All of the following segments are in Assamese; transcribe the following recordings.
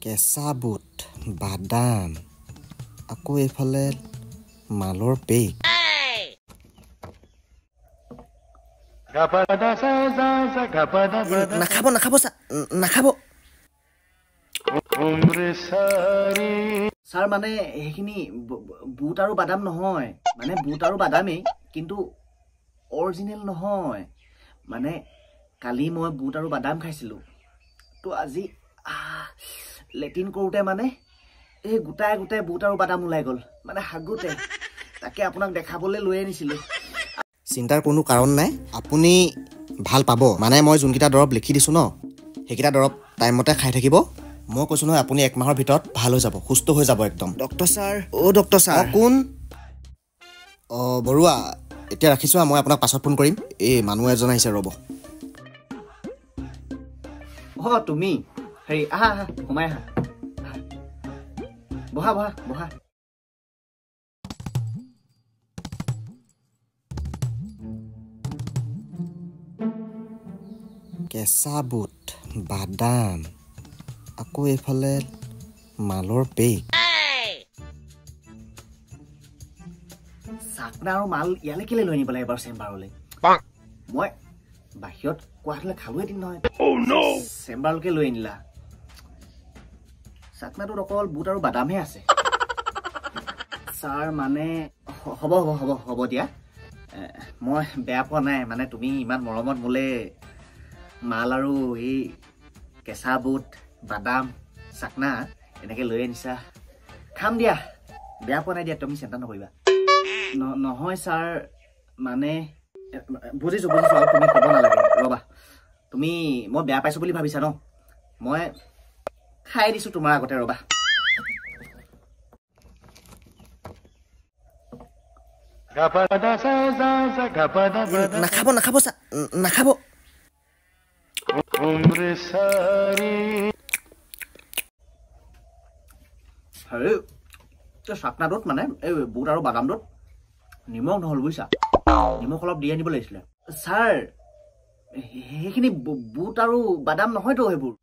কেঁচা বুট বাদাম আকৌ এইফালে মালৰ পেক নাখাব নাখাব নাখাব স্যাৰ মানে এইখিনি বুট আৰু বাদাম নহয় মানে বুট আৰু বাদামেই কিন্তু অৰিজিনেল নহয় মানে কালি মই বুট আৰু বাদাম খাইছিলো তো আজি লেটিন কৰোতে মানে এই গোটাই গোটাই বুট আৰু বাদাম ওলাই গল মানে হাগুতে তাকে আপোনাক দেখাবলৈ লৈ আনিছিলো চিন্তাৰ কোনো কাৰণ নাই আপুনি ভাল পাব মানে মই যোনকিটা দৰব লিখি দিছো ন সেইকিটা দৰব টাইমতে খাই থাকিব মই কৈছো নহয় আপুনি এক মাহৰ ভিতৰত ভাল হৈ যাব সুস্থ হৈ যাব একদম ডক্টৰ স্যাৰ ও ডক্টৰ স্যাৰ কোন বৰুৱা এতিয়া ৰাখিছো মই আপোনাক পাছত ফোন কৰিম এই মানুহ এজন আহিছে ৰব তুমি হেৰি আহা সোমাই আহা বহা বহা বহা কেঁচা বুট বাদাম আকৌ এইফালে মালৰ পেক চাকনা আৰু মাল ইয়ালে কেলে লৈ আনিব লাগে এবাৰ চেম্বাৰলৈ মই বাহিৰত কোৱাহলে খালো এদিন নহয় চেম্বাৰলৈকে লৈ আনিলা চাকনাটোত অকল বুট আৰু বাদামহে আছে ছাৰ মানে হ'ব হ'ব হ'ব হ'ব দিয়া মই বেয়া পোৱা নাই মানে তুমি ইমান মৰমত মোলে মাল আৰু এই কেঁচা বুট বাদাম চাকনা এনেকে লৈ আনিছা খাম দিয়া বেয়া পোৱা নাই দিয়া তুমি চিন্তা নকৰিবা নহয় ছাৰ মানে বুজিছো বুজিছো আৰু তুমি ক'ব নালাগে ৰবা তুমি মই বেয়া পাইছো বুলি ভাবিছা ন মই খাই দিছো তোমাৰ আগতে ৰবা নাখাব নাখাব নাখাব হেৰি চাকনাটোত মানে এই বুট আৰু বাদামটোত নিমখ নহ'ল বুজিছা নিমখ অলপ দি আনিব লাগিছিলে ছাৰ সেইখিনি বুট আৰু বাদাম নহয়তো সেইবোৰ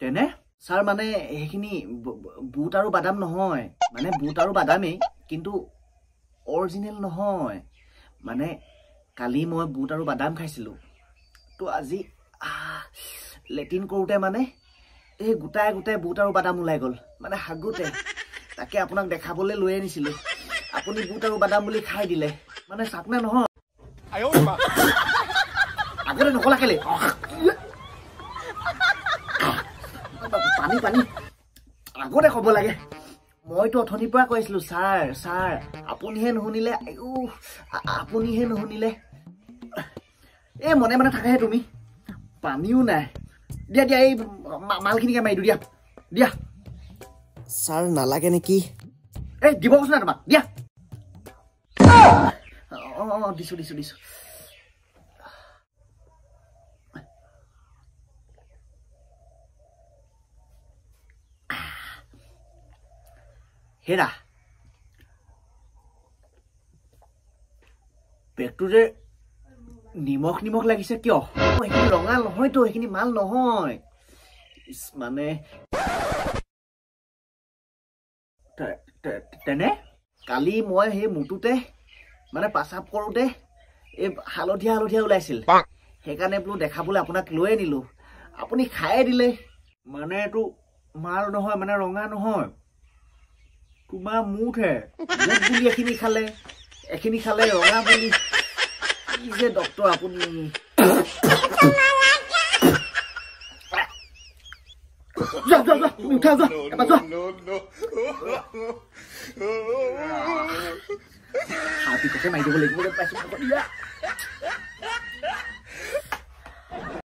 তেনে ছাৰ মানে সেইখিনি বুট আৰু বাদাম নহয় মানে বুট আৰু বাদামেই কিন্তু অৰিজিনেল নহয় মানে কালি মই বুট আৰু বাদাম খাইছিলো তো আজি লেটিন কৰোতে মানে এই গোটাই গোটাই বুট আৰু বাদাম ওলাই গল মানে হাগুতে তাকে আপোনাক দেখাবলৈ লৈ আনিছিলো আপুনি বুট আৰু বাদাম বুলি খাই দিলে মানে চাকনা নহয় আগতে নকলা কেলে পানী পানী আগতে ক'ব লাগে মইতো অথনিৰ পৰা কৈছিলো ছাৰ ছাৰ আপুনিহে নুশুনিলে আপুনিহে নুশুনিলে এই মনে মনে থাকাহে তুমি পানীও নাই দিয়া দিয়া এই মালখিনিকে মাৰি দিওঁ দিয়া দিয়া ছাৰ নালাগে নেকি এই দিব কৈছো না তোমাক দিয়া দিছো দিছো দিছো হেৰা পেটটো যে নিমখ নিমখ লাগিছে কিয় সেইখিনি ৰঙা নহয়তো সেইখিনি মাল নহয় মানে তেনে কালি মই সেই মুটুতে মানে পাচাব কৰোতে এই হালধীয়া হালধীয়া ওলাইছিল সেইকাৰণে বোলো দেখাবলৈ আপোনাক লৈ আনিলো আপুনি খাই দিলে মানে এইটো মাল নহয় মানে ৰঙা নহয় তোমাৰ মুঠহে মুঠ বুলি এখিনি খালে ৰঙা বুলি কি যে ডক্টৰ আপুনি উঠা যোৱা এবাৰ যোৱা হাতী মাৰি দিব লাগিব পাইছো